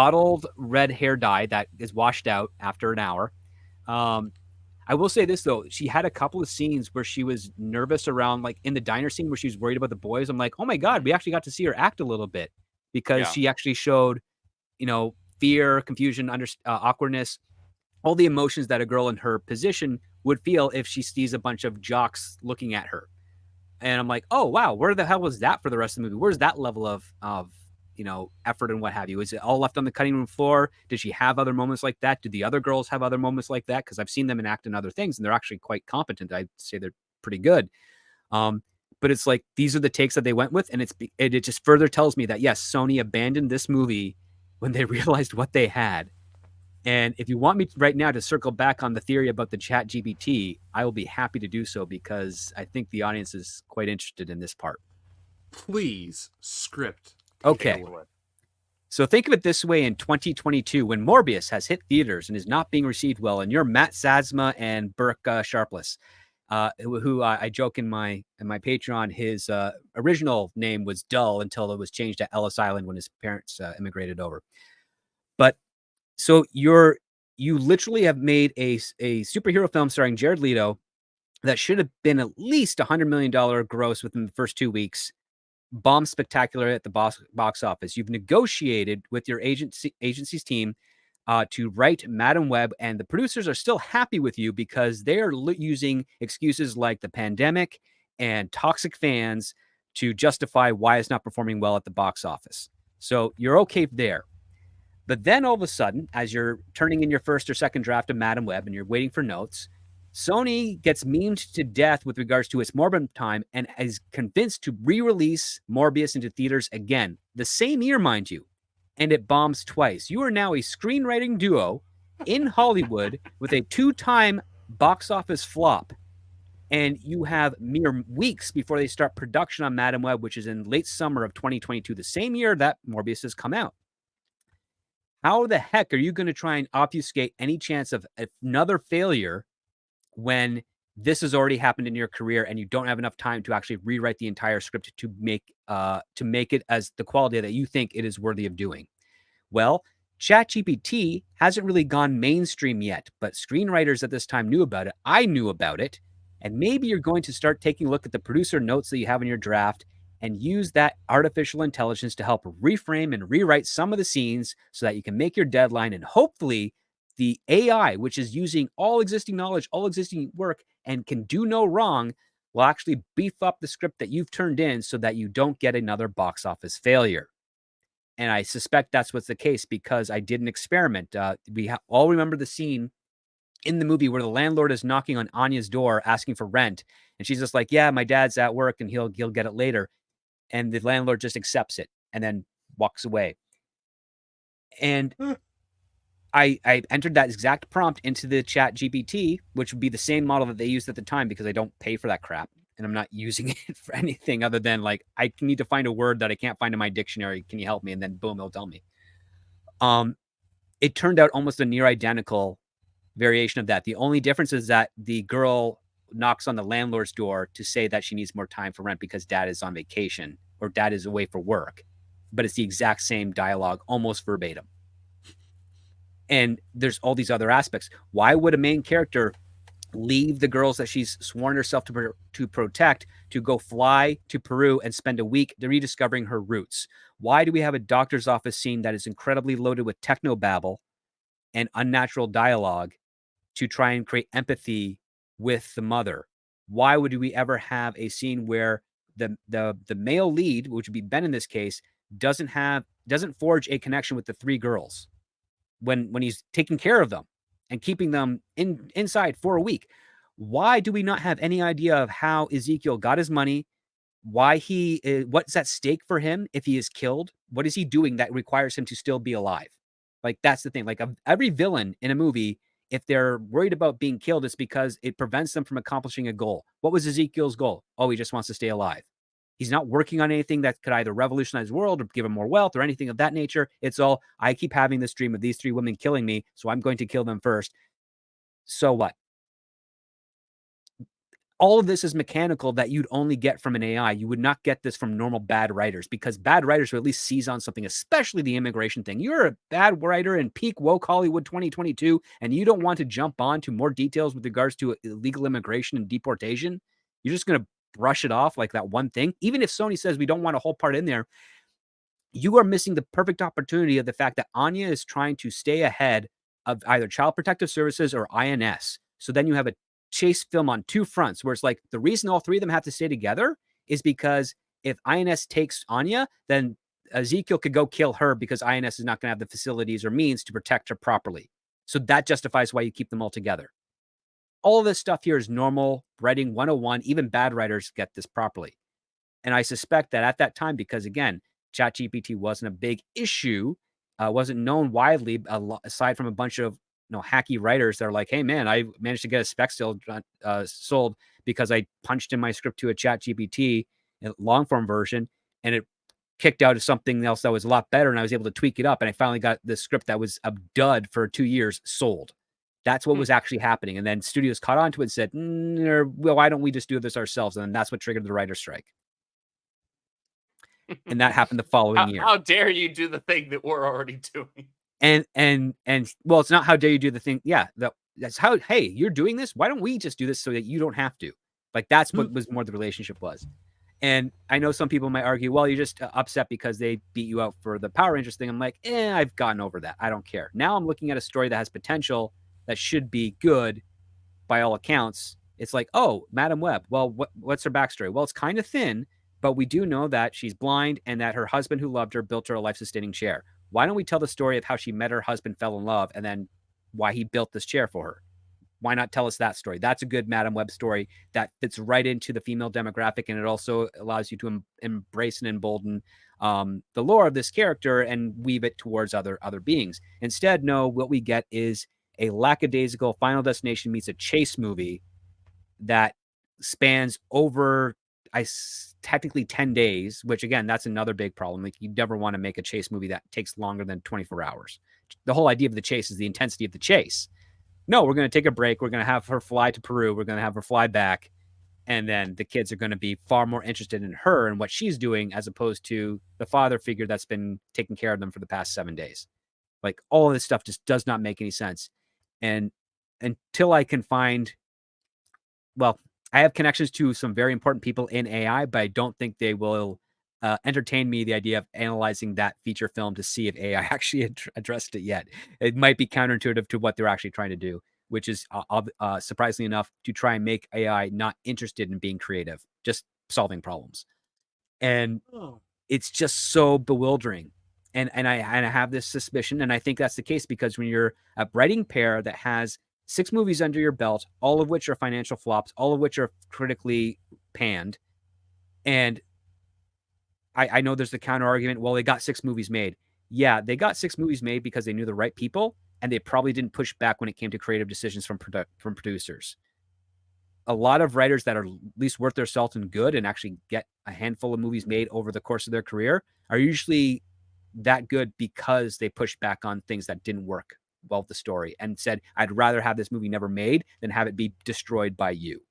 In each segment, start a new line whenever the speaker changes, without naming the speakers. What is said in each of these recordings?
bottled red hair dye that is washed out after an hour. Um, I will say this though, she had a couple of scenes where she was nervous around, like in the diner scene where she was worried about the boys. I'm like, oh my god, we actually got to see her act a little bit because
Yeah.
she actually showed, fear, confusion, awkwardness, all the emotions that a girl in her position would feel if she sees a bunch of jocks looking at her. And I'm like, oh wow, where the hell was that for the rest of the movie? Where's that level of effort and what have you? Is it all left on the cutting room floor? Did she have other moments like that? Did the other girls have other moments like that? Because I've seen them enact in other things, and they're actually quite competent. I'd say they're pretty good. Um, but it's like these are the takes that they went with, and it just further tells me that yes, Sony abandoned this movie when they realized what they had. And if you want me right now to circle back on the theory about the ChatGPT, I will be happy to do so because I think the audience is quite interested in this part.
Please, script,
Okay.
handle it.
So think of it this way in 2022 when Morbius has hit theaters and is not being received well, and you're Matt Sazma and Burke Sharpless, who I joke in my Patreon, his original name was Dull until it was changed to Ellis Island when his parents immigrated over. But so you literally have made a superhero film starring Jared Leto that should have been at least $100 million gross within the first 2 weeks. Bomb spectacular at the box office. You've negotiated with your agency's team to write Madam Web, and the producers are still happy with you because they are using excuses like the pandemic and toxic fans to justify why it's not performing well at the box office. So you're okay there. But then all of a sudden, as you're turning in your first or second draft of Madam Web and you're waiting for notes, Sony gets memed to death with regards to its Morbius time and is convinced to re-release Morbius into theaters again, the same year, mind you, and it bombs twice. You are now a screenwriting duo in Hollywood with a two-time box office flop, and you have mere weeks before they start production on Madam Web, which is in late summer of 2022, the same year that Morbius has come out. How the heck are you going to try and obfuscate any chance of another failure when this has already happened in your career and you don't have enough time to actually rewrite the entire script to make it as the quality that you think it is worthy of doing? Well, ChatGPT hasn't really gone mainstream yet, but screenwriters at this time knew about it. I knew about it. And maybe you're going to start taking a look at the producer notes that you have in your draft and use that artificial intelligence to help reframe and rewrite some of the scenes so that you can make your deadline. And hopefully, the AI, which is using all existing knowledge, all existing work, and can do no wrong, will actually beef up the script that you've turned in so that you don't get another box office failure. And I suspect that's what's the case because I did an experiment. We all remember the scene in the movie where the landlord is knocking on Anya's door asking for rent, and she's just like, "Yeah, my dad's at work, and he'll get it later." And the landlord just accepts it and then walks away. And I entered that exact prompt into the ChatGPT, which would be the same model that they used at the time because I don't pay for that crap and I'm not using it for anything other than like I need to find a word that I can't find in my dictionary. Can you help me? And then boom, it'll tell me. Um, it turned out almost a near identical variation of that. The only difference is that the girl knocks on the landlord's door to say that she needs more time for rent because dad is on vacation or dad is away for work. But it's the exact same dialogue, almost verbatim. And there's all these other aspects. Why would a main character leave the girls that she's sworn herself to protect to go fly to Peru and spend a week rediscovering her roots? Why do we have a doctor's office scene that is incredibly loaded with techno babble and unnatural dialogue to try and create empathy with the mother? Why would we ever have a scene where the male lead, which would be Ben in this case, doesn't forge a connection with the three girls when he's taking care of them and keeping them inside for a week? Why do we not have any idea of how Ezekiel got his money? Why what's at stake for him if he is killed? What is he doing that requires him to still be alive? Like that's the thing. Like every villain in a movie, if they're worried about being killed, it's because it prevents them from accomplishing a goal. What was Ezekiel's goal? Oh, he just wants to stay alive. He's not working on anything that could either revolutionize the world or give him more wealth or anything of that nature. It's all, I keep having this dream of these three women killing me, so I'm going to kill them first. So what? all of this is mechanical that you'd only get from an AI. You would not get this from normal bad writers, because bad writers would at least seize on something, especially the immigration thing. You're a bad writer in peak woke Hollywood 2022, and you don't want to jump on to more details with regards to illegal immigration and deportation. You're just going to brush it off like that one thing. Even if Sony says we don't want a whole part in there, you are missing the perfect opportunity of the fact that Anya is trying to stay ahead of either Child Protective Services or INS. So then you have a chase film on two fronts, where it's like the reason all three of them have to stay together is because if INS takes Anya, then Ezekiel could go kill her because INS is not going to have the facilities or means to protect her properly. So that justifies why you keep them all together. All of this stuff here is normal writing 101. Even bad writers get this properly. And I suspect that at that time, because again, ChatGPT wasn't a big issue, wasn't known widely, aside from a bunch of hacky writers that are like, hey man, I managed to get a spec sold because I punched in my script to a ChatGPT long form version, and it kicked out of something else that was a lot better, and I was able to tweak it up, and I finally got the script that was a dud for 2 years sold. That's what was actually happening. And then studios caught on to it and said, well, why don't we just do this ourselves? And then that's what triggered the writer's strike. And that happened the following year.
How dare you do the thing that we're already doing?
And well, it's not how dare you do the thing. Yeah, that's how. Hey, you're doing this. Why don't we just do this so that you don't have to? Like that's what was more the relationship was. And I know some people might argue, well, you're just upset because they beat you out for the Power Rangers thing. I'm like, I've gotten over that. I don't care. Now I'm looking at a story that has potential, that should be good by all accounts. It's like, oh, Madam Web. Well, what's her backstory? Well, it's kind of thin, but we do know that she's blind and that her husband who loved her built her a life-sustaining chair. Why don't we tell the story of how she met her husband, fell in love, and then why he built this chair for her? Why not tell us that story? That's a good Madam Web story that fits right into the female demographic, and it also allows you to embrace and embolden the lore of this character and weave it towards other beings. Instead, no, what we get is a lackadaisical Final Destination meets a chase movie that spans over technically 10 days, which again, that's another big problem. Like you never want to make a chase movie that takes longer than 24 hours. The whole idea of the chase is the intensity of the chase. No, we're going to take a break. We're going to have her fly to Peru. We're going to have her fly back. And then the kids are going to be far more interested in her and what she's doing, as opposed to the father figure that's been taking care of them for the past 7 days. Like all of this stuff just does not make any sense. And until I can find, well, I have connections to some very important people in AI, but I don't think they will entertain me the idea of analyzing that feature film to see if AI actually addressed it yet. It might be counterintuitive to what they're actually trying to do, which is surprisingly enough to try and make AI not interested in being creative, just solving problems. And it's just so bewildering. And I have this suspicion, and I think that's the case because when you're a writing pair that has 6 movies under your belt, all of which are financial flops, all of which are critically panned, and I know there's the counter argument, well, they got 6 movies made. Yeah, they got 6 movies made because they knew the right people, and they probably didn't push back when it came to creative decisions from producers. A lot of writers that are at least worth their salt and good and actually get a handful of movies made over the course of their career are usually that good because they pushed back on things that didn't work well with the story and said, I'd rather have this movie never made than have it be destroyed by you.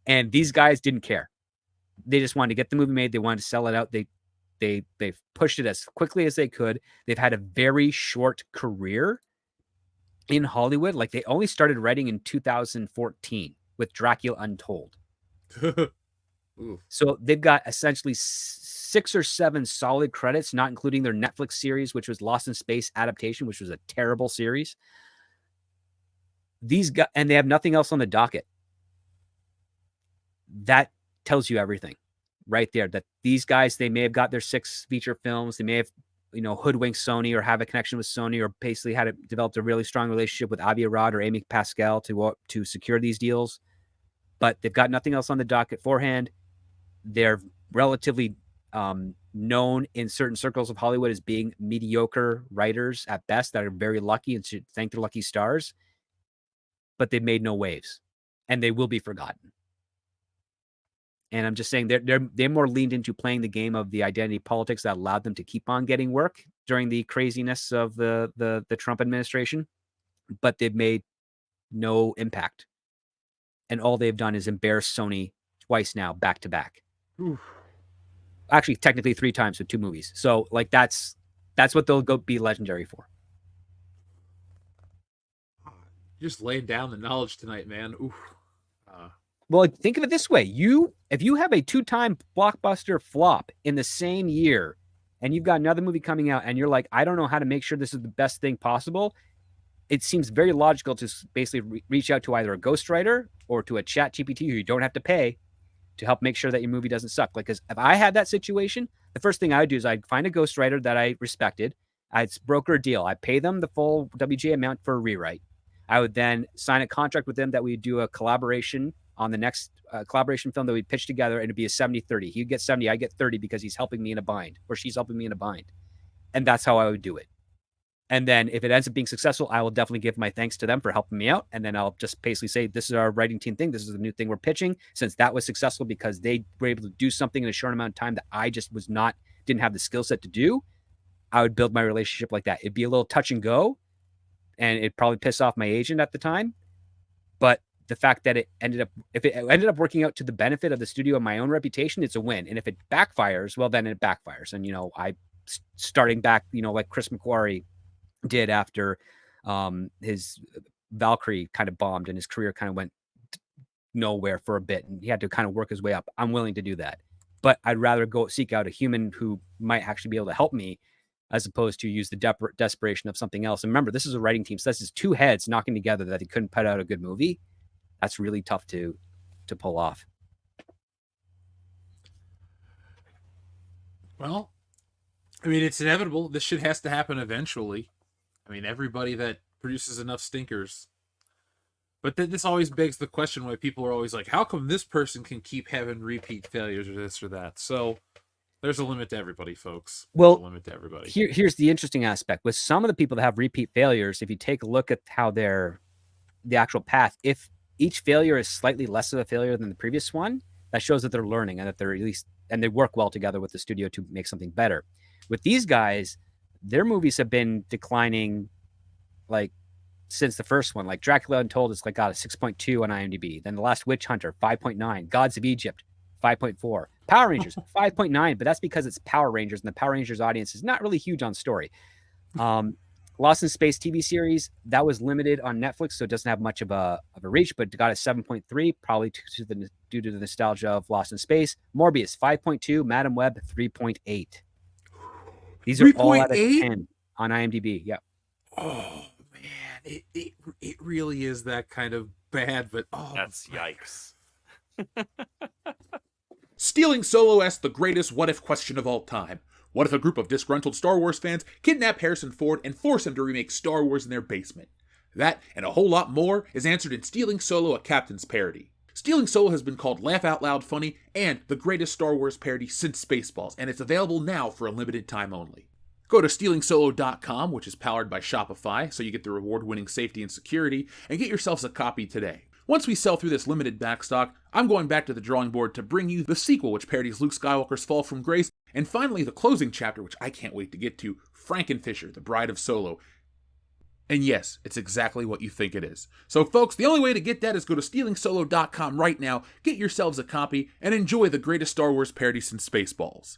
And these guys didn't care. They just wanted to get the movie made. They wanted to sell it out. They've pushed it as quickly as they could. They've had a very short career in Hollywood. Like they only started writing in 2014 with Dracula Untold. So they've got essentially 6 or 7 solid credits, not including their Netflix series, which was Lost in Space adaptation, which was a terrible series. These guys, and they have nothing else on the docket. That tells you everything right there, that these guys, they may have got their 6 feature films. They may have, hoodwinked Sony or have a connection with Sony or basically had developed a really strong relationship with Avi Arad or Amy Pascal to secure these deals. But they've got nothing else on the docket forehand. They're relatively known in certain circles of Hollywood as being mediocre writers at best that are very lucky and should thank their lucky stars. But they've made no waves, and they will be forgotten. And I'm just saying they're more leaned into playing the game of the identity politics that allowed them to keep on getting work during the craziness of the Trump administration, but they've made no impact. and all they've done is embarrass Sony twice now, back to back.
Oof.
Actually, technically 3 times with 2 movies. So like that's what they'll go be legendary for.
You're just laying down the knowledge tonight, man. Oof.
Well, think of it this way: if you have a 2-time blockbuster flop in the same year, and you've got another movie coming out, and you're like, I don't know how to make sure this is the best thing possible. It seems very logical to basically reach out to either a ghostwriter or to a ChatGPT who you don't have to pay to help make sure that your movie doesn't suck. Like, because if I had that situation, the first thing I would do is I'd find a ghostwriter that I respected. I'd broker a deal. I'd pay them the full WGA amount for a rewrite. I would then sign a contract with them that we'd do a collaboration on the next collaboration film that we'd pitch together, and it'd be a 70-30. He'd get 70, I get 30 because he's helping me in a bind, or she's helping me in a bind. And that's how I would do it. And then if it ends up being successful, I will definitely give my thanks to them for helping me out. And then I'll just basically say, this is our writing team thing. This is the new thing we're pitching. Since that was successful because they were able to do something in a short amount of time that I just didn't have the skill set to do, I would build my relationship like that. It'd be a little touch and go, and it'd probably piss off my agent at the time. But the fact that if it ended up working out to the benefit of the studio and my own reputation, it's a win. And if it backfires, well, then it backfires. And, starting back, like Chris McQuarrie did after his Valkyrie kind of bombed and his career kind of went nowhere for a bit, and he had to kind of work his way up. I'm willing to do that, but I'd rather go seek out a human who might actually be able to help me as opposed to use the desperation of something else. And remember, this is a writing team, so this is 2 heads knocking together that they couldn't put out a good movie. That's really tough to pull off.
Well, I mean, it's inevitable. This shit has to happen eventually. I mean, everybody that produces enough stinkers. But this always begs the question why people are always like, how come this person can keep having repeat failures or this or that? So there's a limit to everybody, folks. There's a limit to everybody.
Here's the interesting aspect. With some of the people that have repeat failures, if you take a look at how the actual path, if each failure is slightly less of a failure than the previous one, that shows that they're learning and that they're at least, and they work well together with the studio to make something better. With these guys, their movies have been declining like since the first one. Like Dracula Untold is got a 6.2 on IMDb. Then The Last Witch Hunter, 5.9. Gods of Egypt, 5.4. Power Rangers, 5.9, but that's because it's Power Rangers, and the Power Rangers audience is not really huge on story. Lost in Space TV series, that was limited on Netflix, so it doesn't have much of a reach, but it got a 7.3, probably due to the nostalgia of Lost in Space. Morbius, 5.2. Madam Web, 3.8. These are all out of 10 on IMDb. Yeah.
Oh man, it really is that kind of bad, but
that's yikes.
Stealing Solo asks the greatest what-if question of all time. What if a group of disgruntled Star Wars fans kidnap Harrison Ford and force him to remake Star Wars in their basement? That, and a whole lot more, is answered in Stealing Solo, a Captain's Parody. Stealing Solo has been called Laugh Out Loud Funny and the greatest Star Wars parody since Spaceballs, and it's available now for a limited time only. Go to stealingsolo.com, which is powered by Shopify, so you get the reward-winning safety and security, and get yourselves a copy today. Once we sell through this limited backstock, I'm going back to the drawing board to bring you the sequel, which parodies Luke Skywalker's fall from grace, and finally the closing chapter, which I can't wait to get to, Frankenfisher, the Bride of Solo. And yes, it's exactly what you think it is. So folks, the only way to get that is go to stealingsolo.com right now, get yourselves a copy, and enjoy the greatest Star Wars parody since Spaceballs.